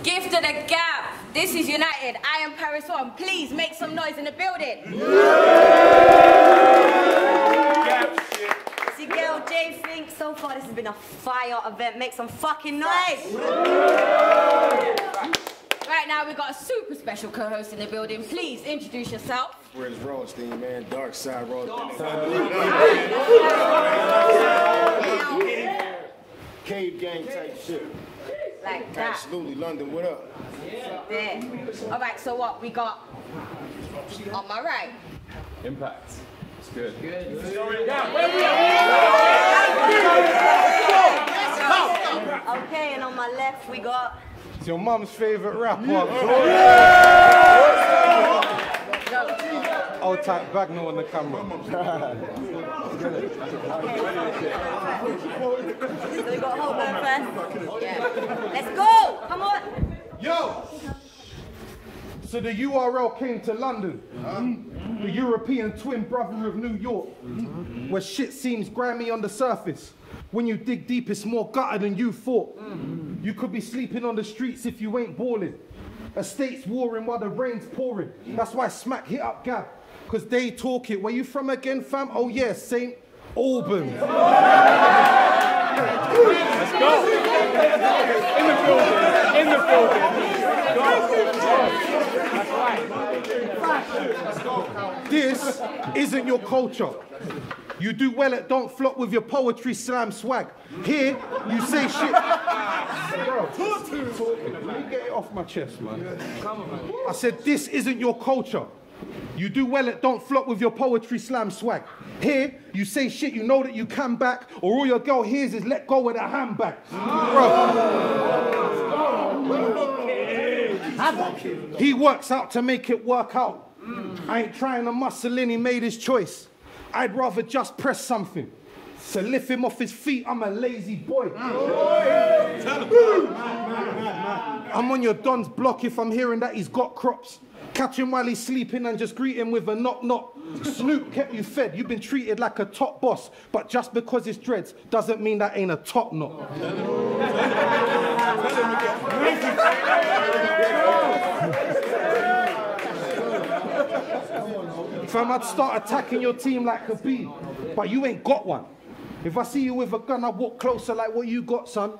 Gift of the Gab. This is United. I am Paris One. Please make some noise in the building. It's your girl Jay Fink. So far this has been a fire event. Make some fucking noise. Right now we've got a super special co-host in the building. Please introduce yourself. Where's Rothstein, man? Dark side Rothstein. Cave gang type shit. Like that. Absolutely. London, what up? There. All right, so what we got on my right? Impact. It's good. Okay, and on my left we got... It's your mum's favourite rapper. Old type Bagnall on the camera. So we got Holborn first? Yeah. Let's go! Come on! Yo! So the URL came to London, the European twin brother of New York, where shit seems grimy on the surface. When you dig deep, it's more gutter than you thought. You could be sleeping on the streets if you ain't balling. Estates warring while the rain's pouring. That's why Smack hit up Gab, because they talk it. Where you from again, fam? Oh yeah, St. Albans. Let's go. In the building. This isn't your culture. You do well at don't flop with your poetry slam swag. Here, you say shit. Bro, let me get it off my chest, man. I said, this isn't your culture. You do well at don't flop with your poetry slam swag. Here, you say shit you know that you can back, or all your girl hears is let go of the handbag. Bro. He works out to make it work out. I ain't trying to muscle in, he made his choice. I'd rather just press something. To lift him off his feet, I'm a lazy boy. I'm on your Don's block if I'm hearing that he's got crops. Catch him while he's sleeping and just greet him with a knock knock. Snoop kept you fed, you've been treated like a top boss. But just because it's dreads doesn't mean that ain't a top knot. Fam, I'd start attacking your team like a bee, but you ain't got one. If I see you with a gun, I walk closer like what you got, son.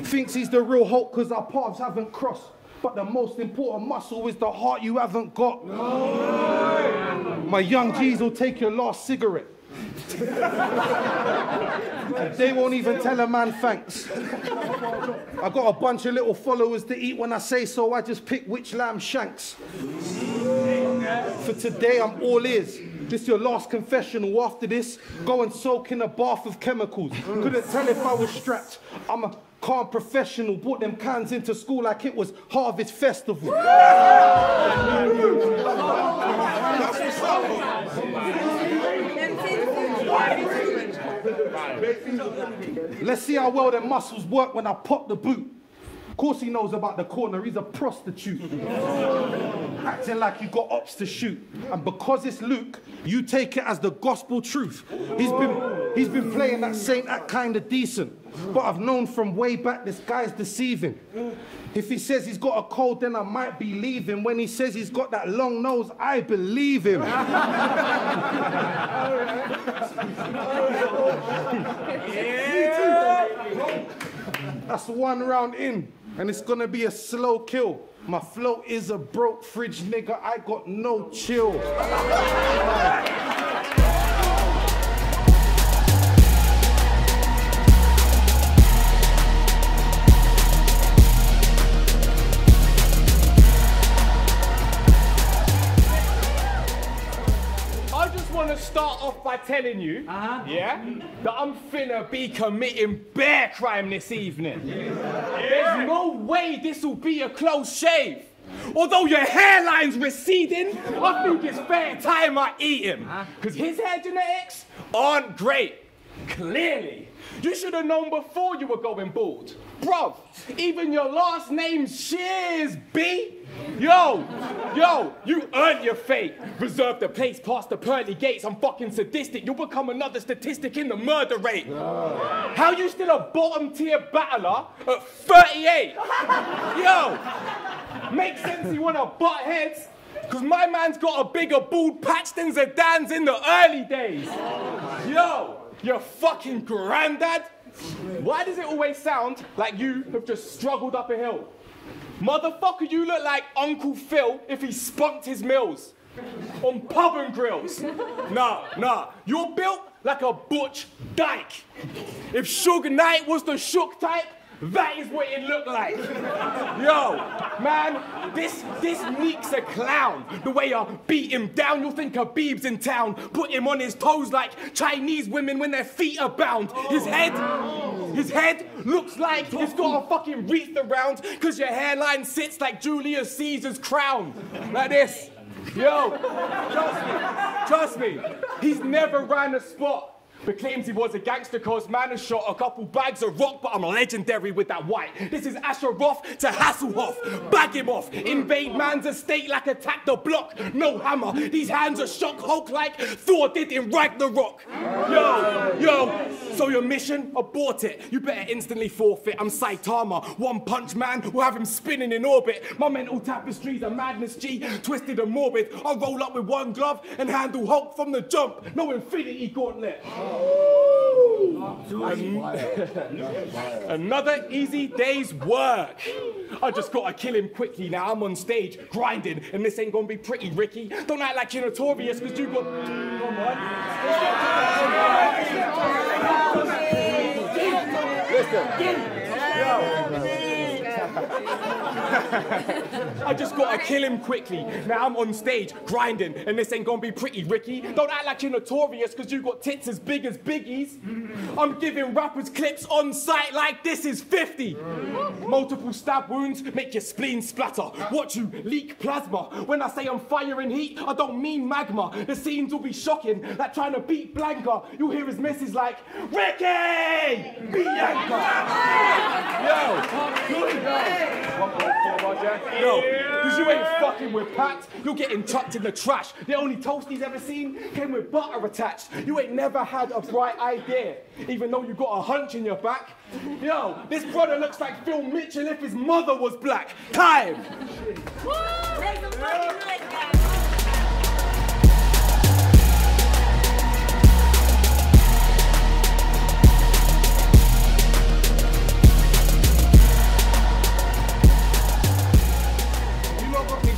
Thinks he's the real Hulk because our paths haven't crossed. But the most important muscle is the heart you haven't got. No. My young G's will take your last cigarette. And they won't even tell a man thanks. I got a bunch of little followers to eat when I say so, I just pick which lamb shanks. For today, I'm all ears. This your last confessional. After this, go and soak in a bath of chemicals. Couldn't tell if I was strapped. I'm a calm professional. Brought them cans into school like it was Harvest Festival. Let's see how well their muscles work when I pop the boot. Of course he knows about the corner, he's a prostitute. Acting like you got ops to shoot. And because it's Luke, you take it as the gospel truth. He's been playing that saint act kinda decent. But I've known from way back this guy's deceiving. If he says he's got a cold, then I might believe him. When he says he's got that long nose, I believe him. That's one round in, and it's gonna be a slow kill. My flow is a broke fridge, nigga. I got no chill. I want to start off by telling you, yeah, that I'm finna be committing bear crime this evening. There's no way this will be a close shave. Although your hairline's receding, I think it's fair time I eat him. Because his hair genetics aren't great. Clearly, you should have known before you were going bald. Bruv, even your last name's Shears, B. Yo, you earned your fate. Reserve the place past the pearly gates. I'm fucking sadistic. You'll become another statistic in the murder rate. How you still a bottom tier battler at 38? Yo, makes sense you wanna butt heads? Cause my man's got a bigger bald patch than Zidane's in the early days. Yo, your fucking granddad? Why does it always sound like you have just struggled up a hill? Motherfucker, you look like Uncle Phil if he spunked his mills on pub and grills. Nah, you're built like a butch dyke. If Suge Knight was the shook type, that is what it looked like. Yo, man, this Neek's a clown. The way I beat him down, you'll think Khabib's in town. Put him on his toes like Chinese women when their feet are bound. His head looks like it's got a fucking wreath around, cause your hairline sits like Julius Caesar's crown. Like this. Yo, trust me, he's never ran a spot. But claims he was a gangster cause man has shot a couple bags of rock, but I'm legendary with that white. This is Asheroth to Hasselhoff. Bag him off. Invade man's estate like attack the block. No hammer. These hands are shock Hulk like Thor did in Ragnarok. Yo. So your mission? Abort it. You better instantly forfeit. I'm Saitama. One punch man will have him spinning in orbit. My mental tapestries are madness G. Twisted and morbid. I'll roll up with one glove and handle Hulk from the jump. No infinity gauntlet. Another easy day's work. I just gotta kill him quickly now. I'm on stage grinding, and this ain't gonna be pretty, Ricky. Don't act like you're notorious, cause you got. Come on. Listen. I just gotta kill him quickly. Now I'm on stage grinding, and this ain't gonna be pretty, Ricky. Don't act like you're notorious cause you got tits as big as Biggie's. I'm giving rappers clips on sight like this is 50. Multiple stab wounds make your spleen splatter. Watch you leak plasma. When I say I'm firing heat, I don't mean magma. The scenes will be shocking, like trying to beat Blanca. You'll hear his missus like, Ricky! Bianca! Yo, cause you ain't fucking with Pat, you're getting chucked in the trash. The only toast he's ever seen came with butter attached. You ain't never had a bright idea, even though you got a hunch in your back. Yo, this brother looks like Phil Mitchell if his mother was black. Time! Make some fucking noise, guys.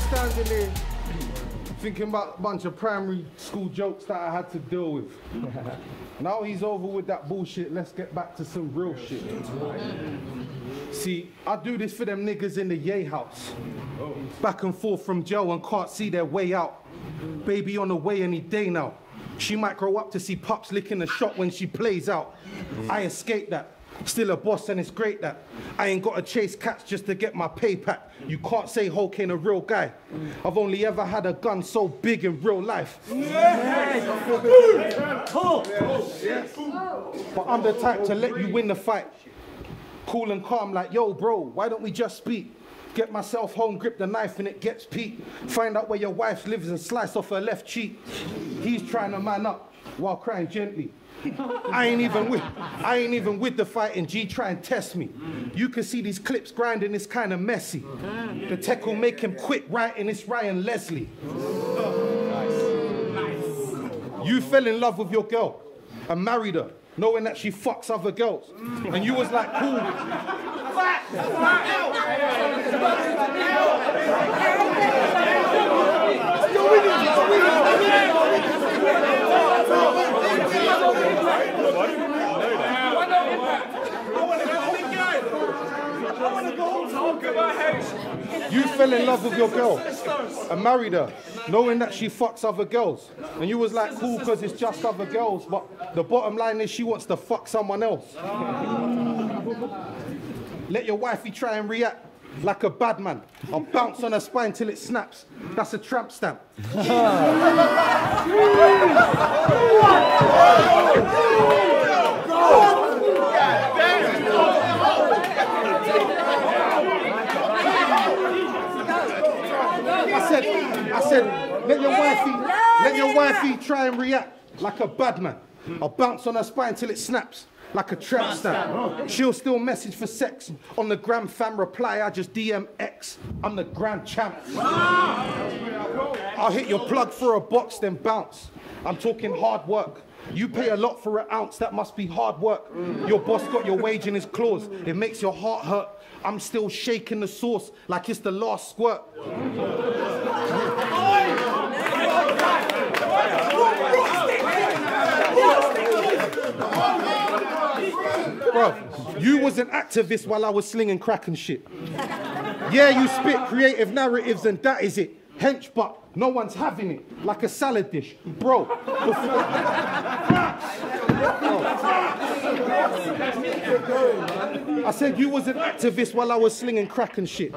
Standing there thinking about a bunch of primary school jokes that I had to deal with. Now he's over with that bullshit, let's get back to some real shit. See, I do this for them niggas in the Yay house. Back and forth from jail and can't see their way out. Baby on the way any day now. She might grow up to see pups licking the shot when she plays out. I escaped that. Still a boss and it's great that I ain't got to chase cats just to get my pay pack. You can't say Hulk ain't a real guy. I've only ever had a gun so big in real life. But I'm the type to let you win the fight. Cool and calm like, yo bro, why don't we just speak? Get myself home, grip the knife and it gets peaked. Find out where your wife lives and slice off her left cheek. He's trying to man up while crying gently. I ain't even with the fighting, G, try and test me. You can see these clips grinding, it's kind of messy. The tech will make him quit writing, it's Ryan Leslie. You fell in love with your girl and married her, knowing that she fucks other girls. And you was like, cool. You fell in love with your girl and married her, knowing that she fucks other girls. And you was like, cool, because it's just other girls, but the bottom line is she wants to fuck someone else. Let your wifey try and react like a bad man. I'll bounce on her spine till it snaps. That's a tramp stamp. I said, let your wifey try and react like a bad man. I'll bounce on her spine till it snaps. Like a trap stamp. She'll still message for sex. On the gram fam reply, I just DM X. I'm the grand champ. I'll hit your plug for a box, then bounce. I'm talking hard work. You pay a lot for an ounce, that must be hard work. Your boss got your wage in his claws. It makes your heart hurt. I'm still shaking the sauce like it's the last squirt. Bro, you was an activist while I was slinging crack and shit. Yeah, you spit creative narratives and that is it. Hench, but no one's having it. Like a salad dish. Bro, I said you was an activist while I was slinging crack and shit.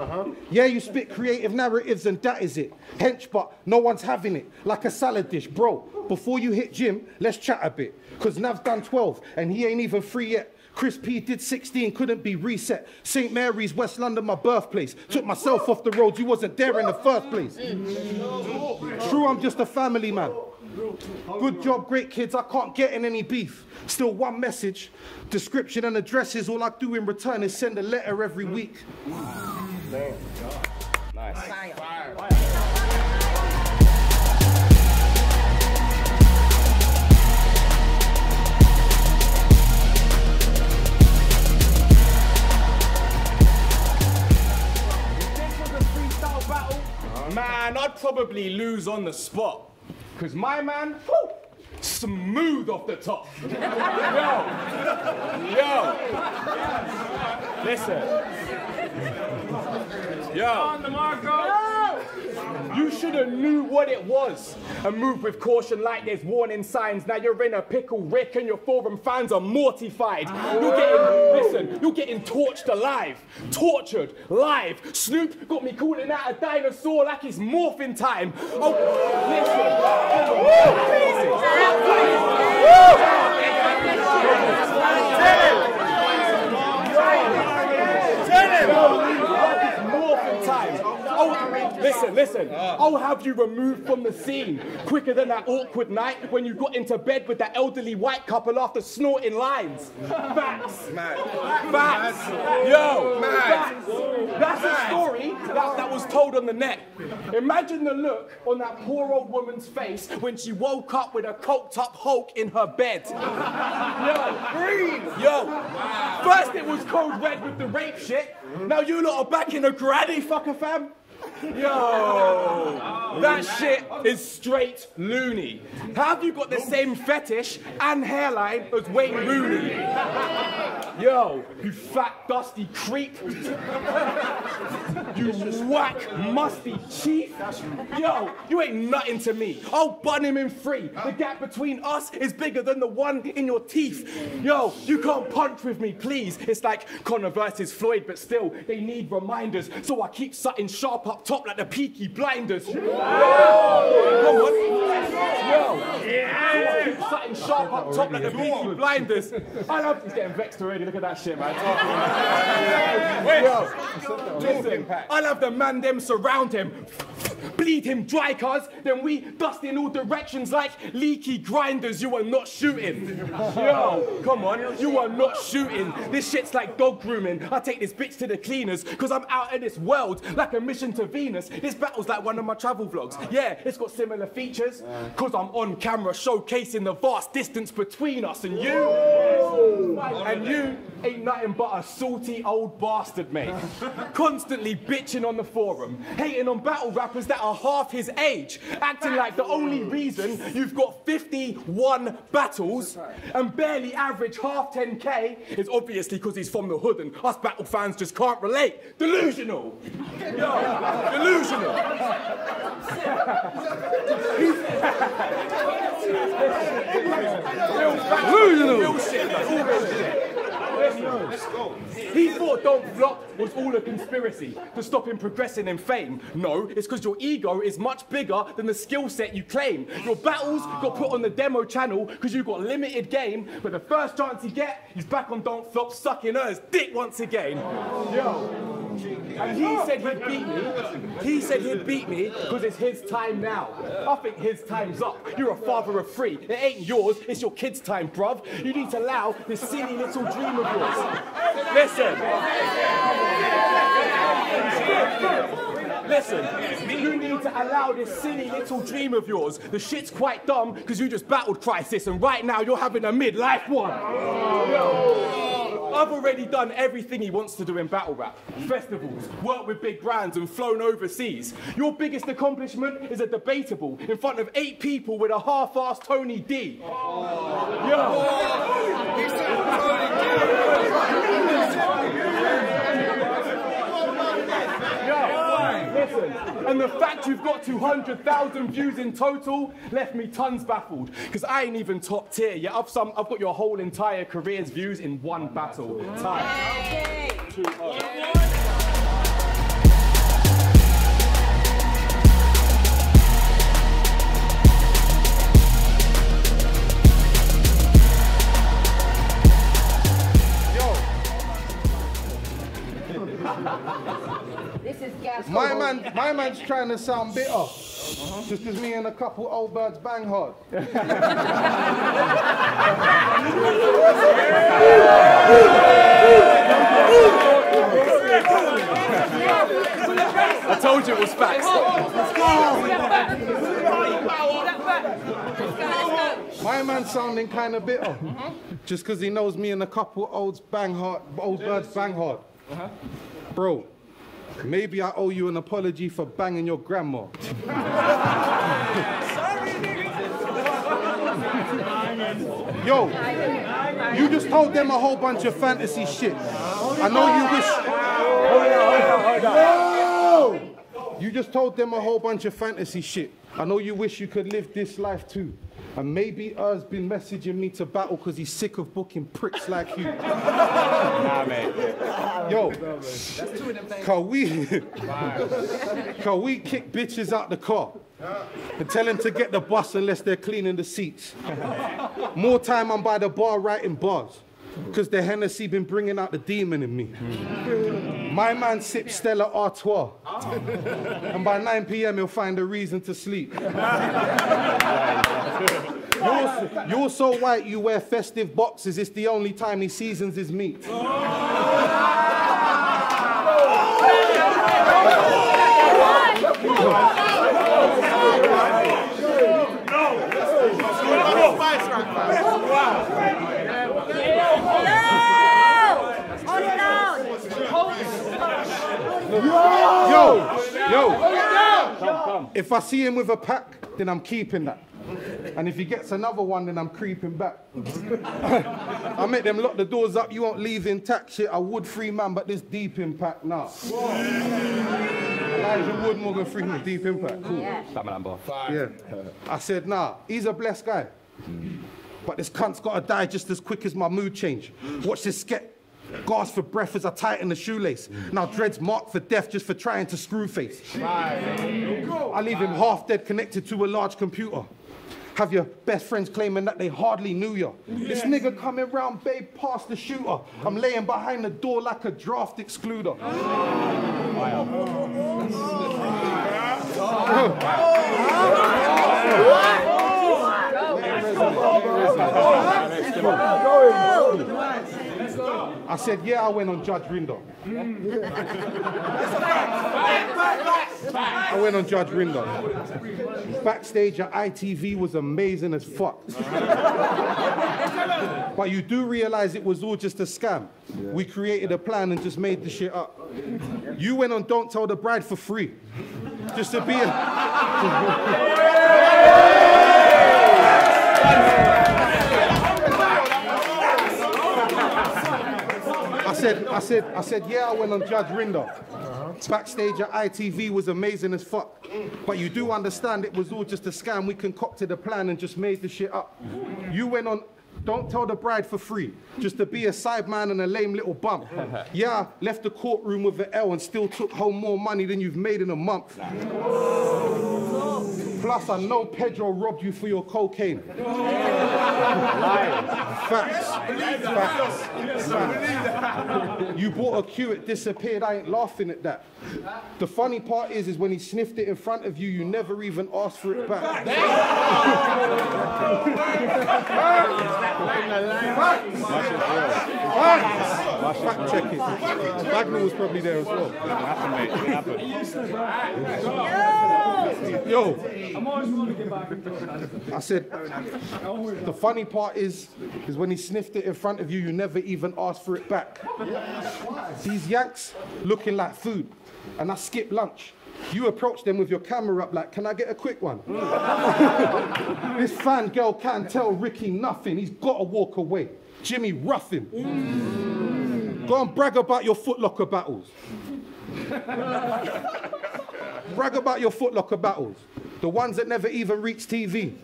Yeah, you spit creative narratives and that is it. Hench, but no one's having it. Like a salad dish. Bro, before you hit gym, let's chat a bit. Cause Nav's done 12 and he ain't even free yet. Chris P did 16, couldn't be reset. St. Mary's, West London, my birthplace. Took myself off the road, you wasn't there in the first place. True, I'm just a family man. Good job, great kids, I can't get in any beef. Still one message, description and addresses. All I do in return is send a letter every week. Damn. Nice. Fire. Man, I'd probably lose on the spot. Cause my man, whoo, smooth off the top. Yo. Listen. Yo. You should have knew what it was and moved with caution like there's warning signs. Now you're in a pickle, Rick, and your forum fans are mortified. You're getting torched alive, tortured, live. Snoop got me calling out a dinosaur like it's morphin' time. Oh, Listen. I'll have you removed from the scene quicker than that awkward night when you got into bed with that elderly white couple after snorting lines. Facts. Facts. Yo. Facts. That's a story that was told on the net. Imagine the look on that poor old woman's face when she woke up with a coked up Hulk in her bed. Yo. First it was code red with the rape shit. Now you lot are back in a granny fucker, fam. Yo, that shit is straight loony. How have you got the same fetish and hairline as Wayne Rooney? Yo, you fat, dusty creep. You whack, musty chief. Yo, you ain't nothing to me. I'll bun him in three. The gap between us is bigger than the one in your teeth. Yo, you can't punch with me, please. It's like Conor versus Floyd, but still, they need reminders. So I keep something sharp up top like the Peaky Blinders. Come on. Yo. Yeah. Keep something sharp up top like the Peaky Blinders. I love he's getting vexed already. Look at that shit, man. Yo. Listen, I'll have the man them surround him. Bleed him dry, cuz. Then we dust in all directions like leaky grinders. You are not shooting. Yo, come on. You are not shooting. This shit's like dog grooming. I take this bitch to the cleaners because I'm out of this world like a mission to Venus. This battle's like one of my travel vlogs. Yeah, it's got similar features because I'm on camera showcasing the vast distance between us and you. And you ain't nothing but a salty old bastard, mate. Constantly bitching on the forum, hating on battle rappers that are half his age, acting like the only reason you've got 51 battles and barely average half 10K is obviously because he's from the hood and us battle fans just can't relate. Delusional. Yo, delusional. Let's go. He thought Don't Flop was all a conspiracy to stop him progressing in fame. No, it's because your ego is much bigger than the skill set you claim. Your battles got put on the demo channel because you got limited game, but the first chance he get, he's back on Don't Flop sucking hers dick once again. Yo, And he said he'd beat me. He said he'd beat me because it's his time now. I think his time's up. You're a father of three. It ain't yours, it's your kid's time, bruv. You need to allow this silly little dream of yours. Listen, you need to allow this silly little dream of yours. The shit's quite dumb because you just battled Crisis and right now you're having a midlife one. I've already done everything he wants to do in battle rap. Festivals, worked with big brands and flown overseas. Your biggest accomplishment is a debatable in front of 8 people with a half-assed Tony D. Listen, and the fact you've got 200,000 views in total left me tons baffled, because I ain't even top tier yet. I've got your whole entire career's views in one battle. Time. This is gas. My man's trying to sound bitter. Just because me and a couple old birds bang hard. I told you it was facts. My man's sounding kind of bitter. Just because he knows me and a couple old birds bang hard. Bro, maybe I owe you an apology for banging your grandma. Yo, you just told them a whole bunch of fantasy shit. I know you wish... You just told them a whole bunch of fantasy shit. I know you wish you could live this life too. And maybe Er's been messaging me to battle because he's sick of booking pricks like you. Nah, mate. Yo, can we kick bitches out the car and tell them to get the bus unless they're cleaning the seats? More time I'm by the bar writing bars because the Hennessy been bringing out the demon in me. My man sips Stella Artois, and by 9 p.m. he'll find a reason to sleep. You're so white you wear festive boxes, it's the only time he seasons his meat. Yo, if I see him with a pack, then I'm keeping that. And if he gets another one, then I'm creeping back. I make them lock the doors up, you won't leave intact. Shit, I would free man, but this deep impact now. Elijah Wood, Morgan Freeman, deep impact. Cool. Yeah. I said, nah, he's a blessed guy. But this cunt's gotta die just as quick as my mood change. Watch this skit. Gasp for breath as I tighten the shoelace. Now dreads marked for death just for trying to screw face. I leave him half dead connected to a large computer. Have your best friends claiming that they hardly knew you. This nigga coming round, babe, past the shooter. I'm laying behind the door like a draft excluder. I said, yeah, I went on Judge Rinder. I went on Judge Rinder. Backstage at ITV was amazing as fuck. But you do realize it was all just a scam. We created a plan and just made the shit up. You went on Don't Tell the Bride for free. Just to be I said, yeah, I went on Judge Rinder. Backstage at ITV was amazing as fuck. But you do understand it was all just a scam. We concocted a plan and just made the shit up. You went on Don't Tell the Bride for free, just to be a sideman and a lame little bump. Yeah, left the courtroom with the L and still took home more money than you've made in a month. Plus, I know Pedro robbed you for your cocaine. Facts. You bought a cue, it disappeared. I ain't laughing at that. The funny part is when he sniffed it in front of you, you never even asked for it back. Fact check it. Wagner was probably there as well. Yo, I said, the funny part is when he sniffed it in front of you, you never even asked for it back. These Yanks looking like food, and I skip lunch. You approach them with your camera up like, can I get a quick one? This fan girl can't tell Ricky nothing. He's got to walk away. Jimmy, rough him. Go and brag about your Foot Locker battles. Brag about your Foot Locker battles. The ones that never even reach TV.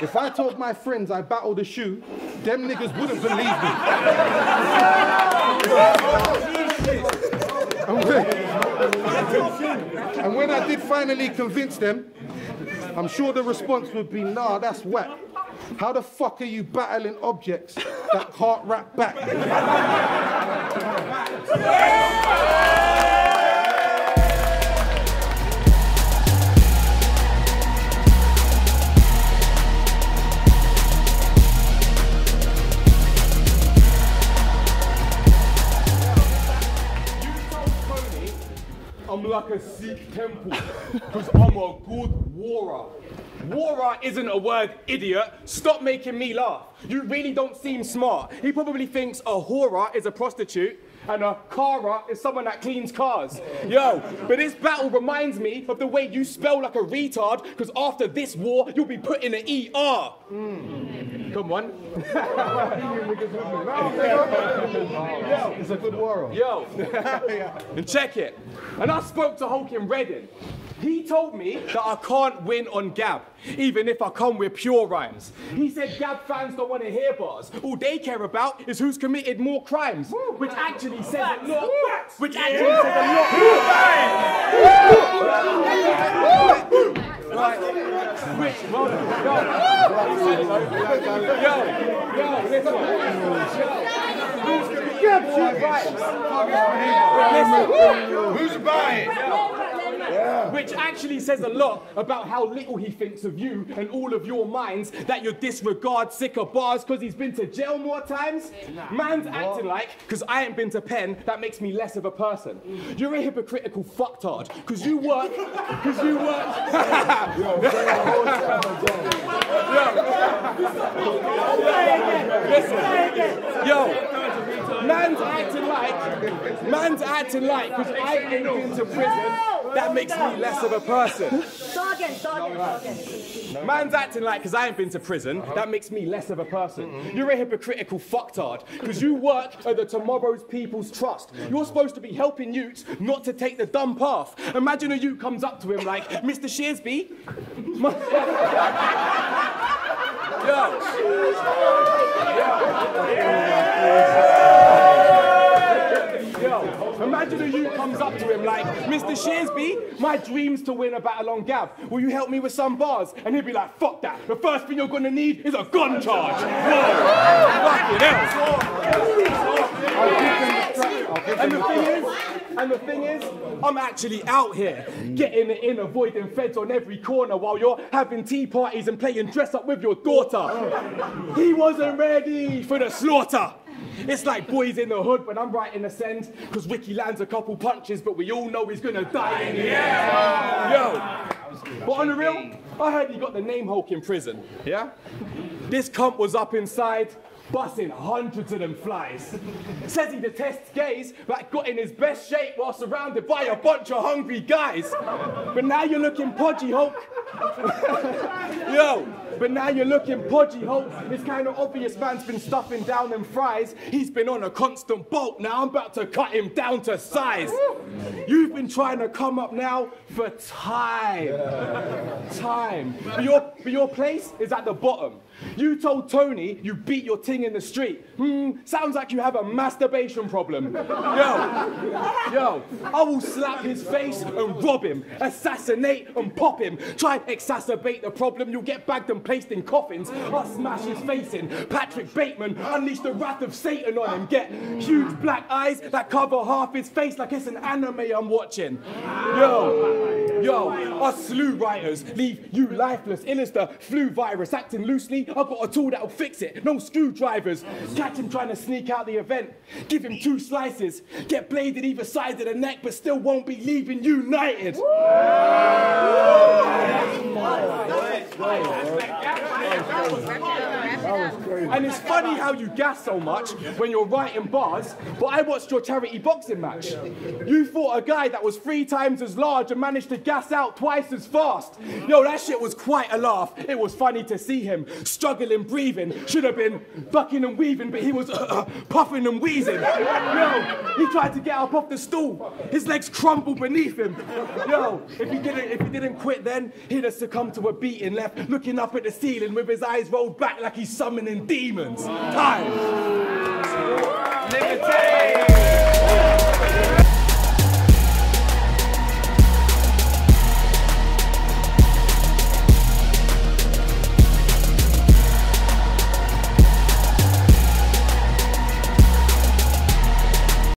If I told my friends I battled a shoe, them niggas wouldn't believe me. And when I did finally convince them, I'm sure the response would be, nah, that's whack. How the fuck are you battling objects that can't rap back? I'm like a Sikh temple, because I'm a good warrior. Warrior isn't a word, idiot. Stop making me laugh. You really don't seem smart. He probably thinks a whora is a prostitute and a kara is someone that cleans cars. Yo, but this battle reminds me of the way you spell like a retard, because after this war, you'll be put in an ER. Come on. Yo, It's a good warrior. yo, and check it. And I spoke to Hulk in Reading. He told me that I can't win on Gab, even if I come with pure rhymes. He said Gab fans don't want to hear bars. All they care about is who's committed more crimes, which actually says a lot. Which actually says a lot. Who's buying? Which actually says a lot about how little he thinks of you and all of your minds, that you disregard sicker bars because he's been to jail more times. Man's acting like, because I ain't been to pen, that makes me less of a person. You're a hypocritical fucktard, because you work, Yo, man's acting like, because I ain't been to prison, that makes me less of a person. Start again. Man's acting like, because I ain't been to prison, that makes me less of a person. You're a hypocritical fucktard, because you work at the Tomorrow's People's Trust. You're supposed to be helping youths not to take the dumb path. Imagine a youth comes up to him like, Mr. Shearsby, imagine a youth comes up to him like, Mr. Shearsby, my dream's to win a battle on Gab. Will you help me with some bars? And he'll be like, fuck that. The first thing you're going to need is a gun charge. And the thing is, I'm actually out here, getting it in, avoiding feds on every corner while you're having tea parties and playing dress up with your daughter. He wasn't ready for the slaughter. It's like Boys in the Hood when I'm writing a send, because Ricky lands a couple punches, but we all know he's gonna die in the end. Yo, but on the real, I heard he got the name Hulk in prison, yeah? This cunt was up inside, busting hundreds of them flies. Says he detests gays, but got in his best shape while surrounded by a bunch of hungry guys. But now you're looking podgy, Hulk. Yo, but now you're looking podgy, Hulk. It's kind of obvious man's been stuffing down them fries. He's been on a constant bulk. Now I'm about to cut him down to size. You've been trying to come up now for time. But your place is at the bottom. You told Tony you beat your ting in the street. Sounds like you have a masturbation problem. Yo, I will slap his face and rob him, assassinate and pop him. Try and exacerbate the problem, you'll get bagged and placed in coffins. I'll smash his face in. Patrick Bateman, unleash the wrath of Satan on him. Get huge black eyes that cover half his face like it's an anime I'm watching. Yo, us slew writers leave you lifeless. Illest the flu virus, acting loosely. I've got a tool that'll fix it. No screwdrivers. Catch him trying to sneak out the event. Give him 2 slices. Get bladed either side of the neck, but still won't be leaving united. And it's funny how you gas so much when you're writing bars, but I watched your charity boxing match. You fought a guy that was 3 times as large and managed to gas out twice as fast. Yo, that shit was quite a laugh. It was funny to see him struggling, breathing. Should have been bucking and weaving, but he was puffing and wheezing. Yo, he tried to get up off the stool. His legs crumbled beneath him. Yo, if he didn't quit then, he'd have succumbed to a beating, left looking up at the ceiling with his eyes rolled back like he's summoning demons. Time. Liberty.